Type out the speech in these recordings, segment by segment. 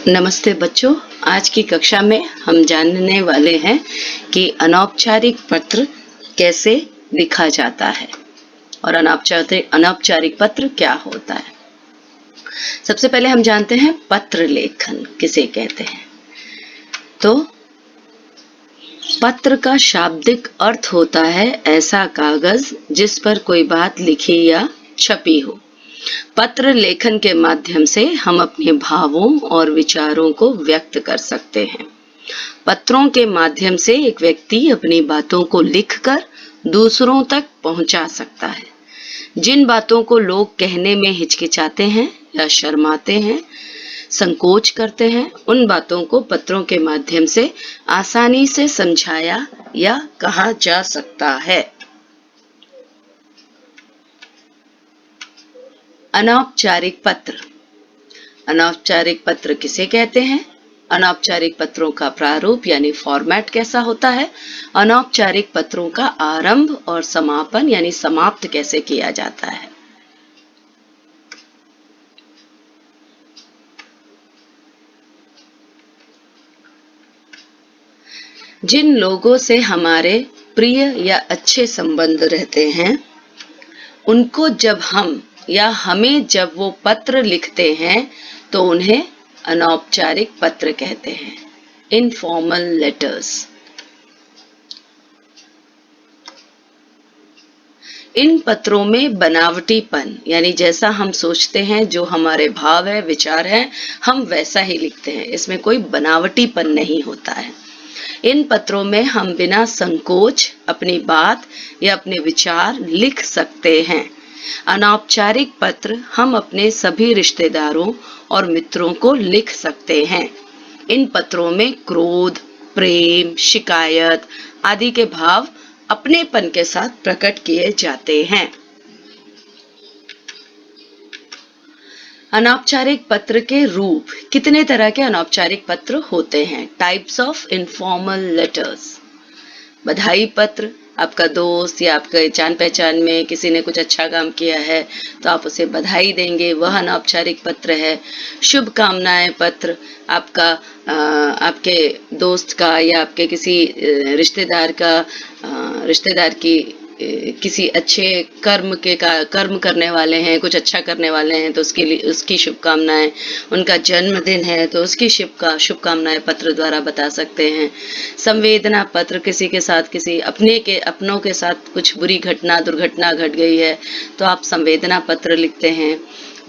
नमस्ते बच्चों, आज की कक्षा में हम जानने वाले हैं कि अनौपचारिक पत्र कैसे लिखा जाता है और अनौपचारिक पत्र क्या होता है। सबसे पहले हम जानते हैं पत्र लेखन किसे कहते हैं। तो पत्र का शाब्दिक अर्थ होता है ऐसा कागज जिस पर कोई बात लिखी या छपी हो। पत्र लेखन के माध्यम से हम अपने भावों और विचारों को व्यक्त कर सकते हैं। पत्रों के माध्यम से एक व्यक्ति अपनी बातों को लिखकर दूसरों तक पहुंचा सकता है। जिन बातों को लोग कहने में हिचकिचाते हैं या शर्माते हैं, संकोच करते हैं, उन बातों को पत्रों के माध्यम से आसानी से समझाया या कहा जा सकता है। अनौपचारिक पत्र। अनौपचारिक पत्र किसे कहते हैं? अनौपचारिक पत्रों का प्रारूप यानी फॉर्मेट कैसा होता है? अनौपचारिक पत्रों का आरंभ और समापन यानी समाप्त कैसे किया जाता है? जिन लोगों से हमारे प्रिय या अच्छे संबंध रहते हैं, उनको जब हम या हमें जब वो पत्र लिखते हैं तो उन्हें अनौपचारिक पत्र कहते हैं, इनफॉर्मल लेटर्स। इन पत्रों में बनावटीपन यानी जैसा हम सोचते हैं, जो हमारे भाव है, विचार है, हम वैसा ही लिखते हैं। इसमें कोई बनावटीपन नहीं होता है। इन पत्रों में हम बिना संकोच अपनी बात या अपने विचार लिख सकते हैं। अनौपचारिक पत्र हम अपने सभी रिश्तेदारों और मित्रों को लिख सकते हैं। इन पत्रों में क्रोध, प्रेम, शिकायत आदि के भाव अपनेपन के साथ प्रकट किए जाते हैं। अनौपचारिक पत्र के रूप। कितने तरह के अनौपचारिक पत्र होते हैं? Types of informal letters. बधाई पत्र। आपका दोस्त या आपके जान पहचान में किसी ने कुछ अच्छा काम किया है तो आप उसे बधाई देंगे, वह अनौपचारिक पत्र है। शुभकामनाएं पत्र। आपके दोस्त का या आपके किसी रिश्तेदार की किसी अच्छे कर्म करने वाले हैं, कुछ अच्छा करने वाले हैं तो उसके लिए उसकी शुभकामनाएं। उनका जन्मदिन है तो उसकी शुभकामनाएं पत्र द्वारा बता सकते हैं। संवेदना पत्र। किसी के साथ, किसी अपनों के साथ कुछ बुरी दुर्घटना घट गई है तो आप संवेदना पत्र लिखते हैं।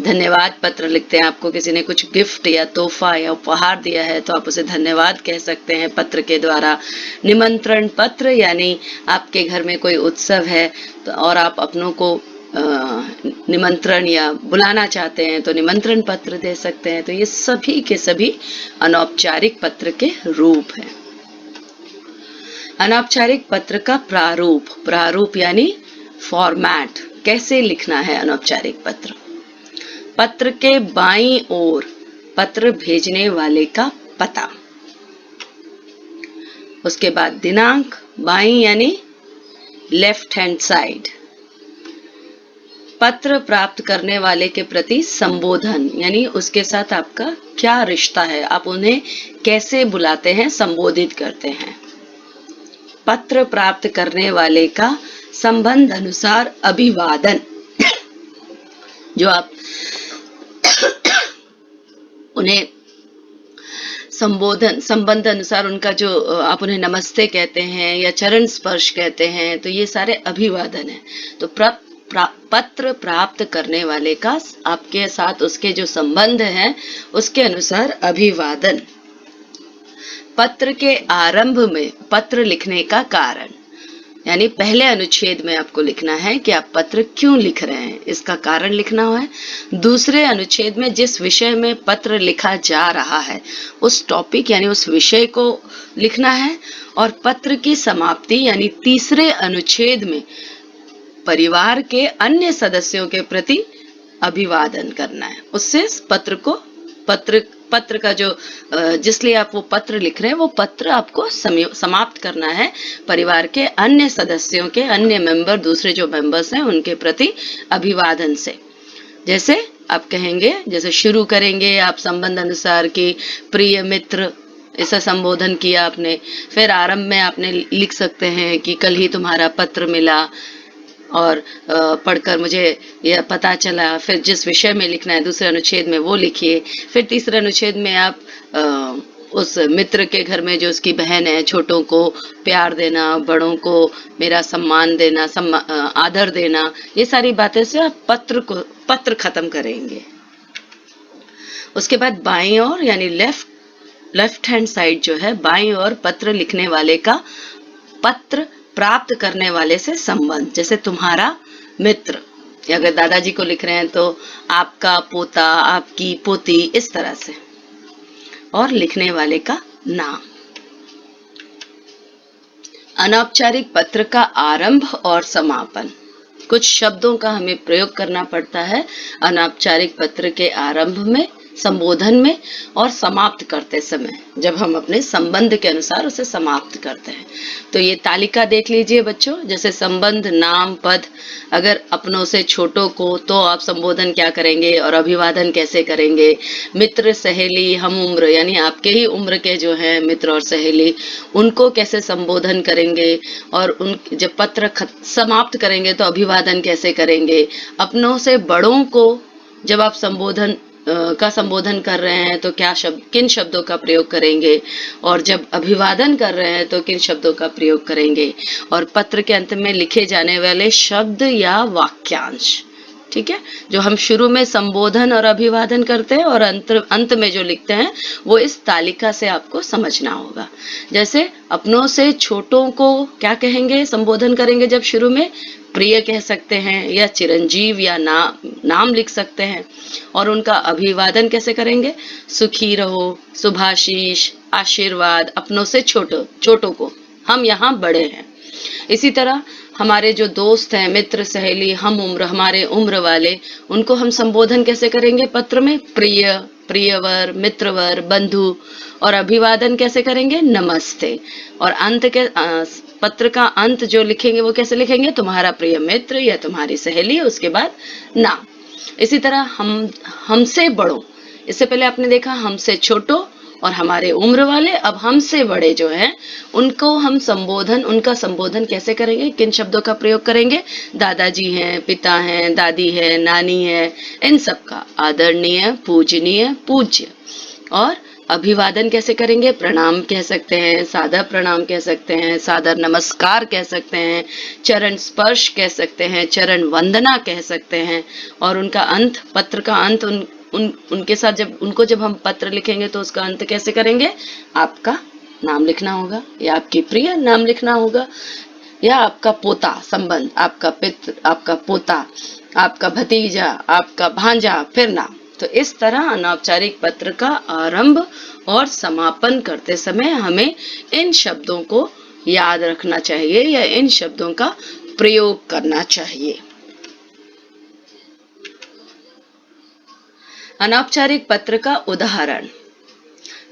धन्यवाद पत्र लिखते हैं। आपको किसी ने कुछ गिफ्ट या तोहफा या उपहार दिया है तो आप उसे धन्यवाद कह सकते हैं पत्र के द्वारा। निमंत्रण पत्र यानी आपके घर में कोई उत्सव है तो और आप अपनों को निमंत्रण या बुलाना चाहते हैं तो निमंत्रण पत्र दे सकते हैं। तो ये सभी के सभी अनौपचारिक पत्र के रूप हैं। अनौपचारिक पत्र का प्रारूप यानी फॉर्मेट। कैसे लिखना है अनौपचारिक पत्र? पत्र के बाईं ओर पत्र भेजने वाले का पता, उसके बाद दिनांक, बाईं यानी लेफ्ट हैंड साइड। पत्र प्राप्त करने वाले के प्रति संबोधन यानी उसके साथ आपका क्या रिश्ता है, आप उन्हें कैसे बुलाते हैं, संबोधित करते हैं। पत्र प्राप्त करने वाले का संबंध अनुसार अभिवादन, जो आप उन्हें संबंध अनुसार उनका जो आप उन्हें नमस्ते कहते हैं या चरण स्पर्श कहते हैं, तो ये सारे अभिवादन हैं। तो पत्र प्राप्त करने वाले का आपके साथ उसके जो संबंध है उसके अनुसार अभिवादन। पत्र के आरंभ में पत्र लिखने का कारण यानी पहले अनुच्छेद में आपको लिखना है कि आप पत्र क्यों लिख रहे हैं, इसका कारण लिखना है। दूसरे अनुच्छेद में जिस विषय में पत्र लिखा जा रहा है उस टॉपिक यानी उस विषय को लिखना है। और पत्र की समाप्ति यानी तीसरे अनुच्छेद में परिवार के अन्य सदस्यों के प्रति अभिवादन करना है। उससे पत्र का जो जिसलिए आप वो पत्र लिख रहे हैं वो पत्र आपको समाप्त करना है परिवार के अन्य सदस्यों के, अन्य मेंबर, दूसरे जो मेंबर्स हैं उनके प्रति अभिवादन से। जैसे आप कहेंगे, जैसे शुरू करेंगे आप संबंध अनुसार कि प्रिय मित्र, ऐसा संबोधन किया आपने। फिर आरंभ में आपने लिख सकते हैं कि कल ही तुम्हारा पत्र मिला और पढ़कर मुझे यह पता चला। फिर जिस विषय में लिखना है दूसरे अनुच्छेद में वो लिखिए। फिर तीसरे अनुच्छेद में आप उस मित्र के घर में जो उसकी बहन है, छोटों को प्यार देना, बड़ों को मेरा सम्मान देना, आदर देना, ये सारी बातें से आप पत्र खत्म करेंगे। उसके बाद बाईं ओर यानी लेफ्ट हैंड साइड जो है, बाईं ओर पत्र लिखने वाले का पत्र प्राप्त करने वाले से संबंध, जैसे तुम्हारा मित्र, अगर दादाजी को लिख रहे हैं तो आपका पोता, आपकी पोती, इस तरह से, और लिखने वाले का नाम। अनौपचारिक पत्र का आरंभ और समापन, कुछ शब्दों का हमें प्रयोग करना पड़ता है अनौपचारिक पत्र के आरंभ में, संबोधन में और समाप्त करते समय, जब हम अपने संबंध के अनुसार उसे समाप्त करते हैं। तो ये तालिका देख लीजिए बच्चों, जैसे संबंध, नाम, पद। अगर अपनों से छोटों को तो आप संबोधन क्या करेंगे और अभिवादन कैसे करेंगे। मित्र, सहेली, हम उम्र यानी आपके ही उम्र के जो हैं मित्र और सहेली, उनको कैसे संबोधन करेंगे, और उन जब पत्र समाप्त करेंगे तो अभिवादन कैसे करेंगे। अपनों से बड़ों को जब आप संबोधन कर रहे हैं तो किन शब्दों का प्रयोग करेंगे, और जब अभिवादन कर रहे हैं तो किन शब्दों का प्रयोग करेंगे, और पत्र के अंत में लिखे जाने वाले शब्द या वाक्यांश, ठीक है, जो हम शुरू में संबोधन और अभिवादन करते हैं और अंत में जो लिखते हैं वो इस तालिका से आपको समझना होगा। जैसे अपनों से छोटों को क्या कहेंगे, संबोधन करेंगे जब शुरू में, प्रिय कह सकते हैं या चिरंजीव या नाम लिख सकते हैं। और उनका अभिवादन कैसे करेंगे, सुखी रहो, शुभाशीष, आशीर्वाद। अपनों से छोटों को, हम यहाँ बड़े हैं। इसी तरह हमारे जो दोस्त हैं, मित्र, सहेली, हम उम्र, हमारे उम्र वाले, उनको हम संबोधन कैसे करेंगे पत्र में, प्रिय, प्रियवर, मित्रवर, बंधु। और अभिवादन कैसे करेंगे, नमस्ते। और अंत के पत्र का अंत जो लिखेंगे वो कैसे लिखेंगे, तुम्हारा प्रिय मित्र या तुम्हारी सहेली, उसके बाद नाम। इसी तरह हमसे बड़ों, इससे पहले आपने देखा हमसे छोटों और हमारे उम्र वाले, अब हमसे बड़े जो हैं उनको हम उनका संबोधन कैसे करेंगे, किन शब्दों का प्रयोग करेंगे। दादाजी हैं, पिता हैं, दादी है, नानी है, इन सब का आदरणीय, पूजनीय, पूज्य। और अभिवादन कैसे करेंगे, प्रणाम कह सकते हैं, सादर प्रणाम कह सकते हैं, सादर नमस्कार कह सकते हैं, चरण स्पर्श कह सकते हैं, चरण वंदना कह सकते हैं। और उनका अंत, पत्र का अंत, उनके साथ जब हम पत्र लिखेंगे तो उसका अंत कैसे करेंगे, आपका नाम लिखना होगा या आपकी प्रिय नाम लिखना होगा, या आपका पोता संबंध, आपका पित्र, आपका पोता, आपका भतीजा, आपका भांजा, फिर नाम। तो इस तरह अनौपचारिक पत्र का आरंभ और समापन करते समय हमें इन शब्दों को याद रखना चाहिए या इन शब्दों का प्रयोग करना चाहिए। अनौपचारिक पत्र का उदाहरण,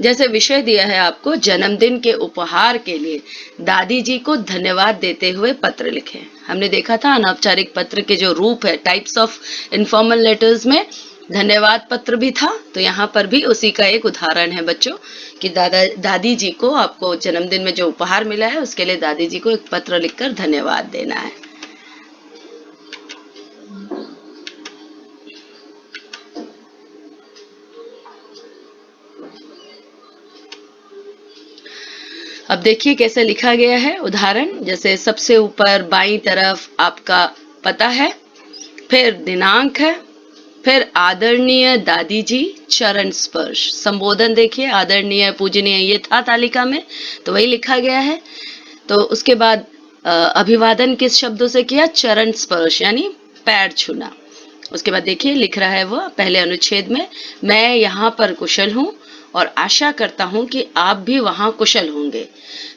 जैसे विषय दिया है आपको, जन्मदिन के उपहार के लिए दादी जी को धन्यवाद देते हुए पत्र लिखें। हमने देखा था अनौपचारिक पत्र के जो रूप है, टाइप्स ऑफ इनफॉर्मल लेटर्स में धन्यवाद पत्र भी था, तो यहाँ पर भी उसी का एक उदाहरण है बच्चों कि दादी जी को, आपको जन्मदिन में जो उपहार मिला है उसके लिए दादी जी को एक पत्र लिखकर धन्यवाद देना है। अब देखिए कैसे लिखा गया है उदाहरण, जैसे सबसे ऊपर बाईं तरफ आपका पता है, फिर दिनांक है, फिर आदरणीय दादी जी, चरण स्पर्श। संबोधन देखिए, आदरणीय, पूजनीय, ये था तालिका में तो वही लिखा गया है। तो उसके बाद अभिवादन किस शब्दों से किया, चरण स्पर्श यानी पैर छूना। उसके बाद देखिए लिख रहा है वो पहले अनुच्छेद में, मैं यहाँ पर कुशल हूँ और आशा करता हूँ कि आप भी वहाँ कुशल होंगे।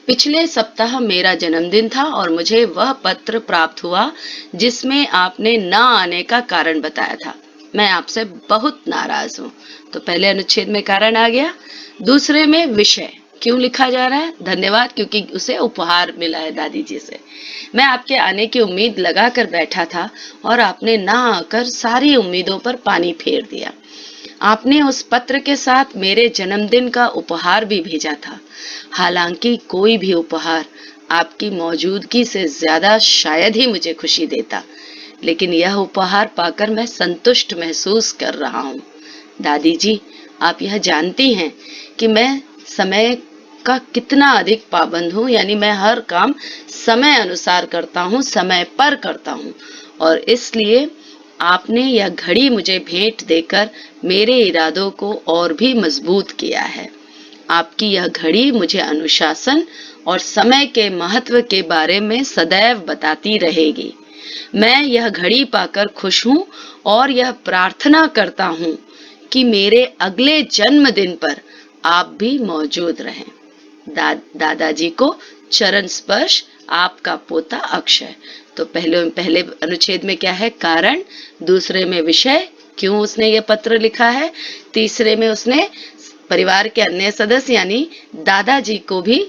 पिछले सप्ताह मेरा जन्मदिन था और मुझे वह पत्र प्राप्त हुआ जिसमें आपने न आने का कारण बताया था। मैं आपसे बहुत नाराज हूँ। तो पहले अनुच्छेद में कारण आ गया, दूसरे में विषय, क्यों लिखा जा रहा है धन्यवाद? क्योंकि उसे उपहार मिला है दादी जी से। मैं आपके आने की उम्मीद लगा कर बैठा था और आपने ना आकर सारी उम्मीदों पर पानी फेर दिया। आपने उस पत्र के साथ मेरे जन्मदिन का उपहार भी भेजा था। हालांकि कोई भी उपहार आपकी मौजूदगी से ज्यादा शायद ही मुझे खुशी देता, लेकिन यह उपहार पाकर मैं संतुष्ट महसूस कर रहा हूँ। दादी जी, आप यह जानती हैं कि मैं समय का कितना अधिक पाबंद हूँ, यानी मैं हर काम समय अनुसार करता हूँ, समय पर करता हूँ, और इसलिए आपने यह घड़ी मुझे भेंट देकर मेरे इरादों को और भी मजबूत किया है। आपकी यह घड़ी मुझे अनुशासन और समय के महत्व के बारे में सदैव बताती रहेगी। मैं यह घड़ी पाकर खुश हूँ और यह प्रार्थना करता हूँ कि मेरे अगले जन्मदिन पर आप भी मौजूद रहें। दादाजी को चरण स्पर्श, आपका पोता अक्षय। तो पहले अनुच्छेद में क्या है? कारण। दूसरे में विषय, क्यों उसने ये पत्र लिखा है। तीसरे में उसने परिवार के अन्य सदस्य यानी दादाजी को भी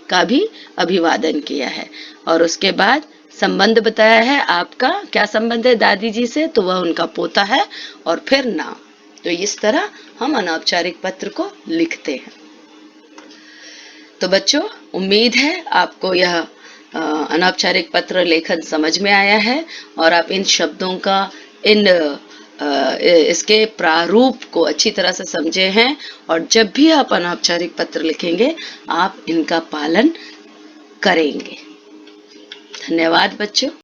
अभिवादन किया है। और उसके बाद संबंध बताया है। आपका क्या संबंध है दादी जी से? तो वह उनका पोता है। और फिर नाम। तो इस तरह हम अनौपचारिक पत्र को लिखते हैं। तो बच्चों, उम्मीद है आपको यह अनौपचारिक पत्र लेखन समझ में आया है और आप इन शब्दों का इसके प्रारूप को अच्छी तरह से समझे हैं। और जब भी आप अनौपचारिक पत्र लिखेंगे आप इनका पालन करेंगे। धन्यवाद बच्चों।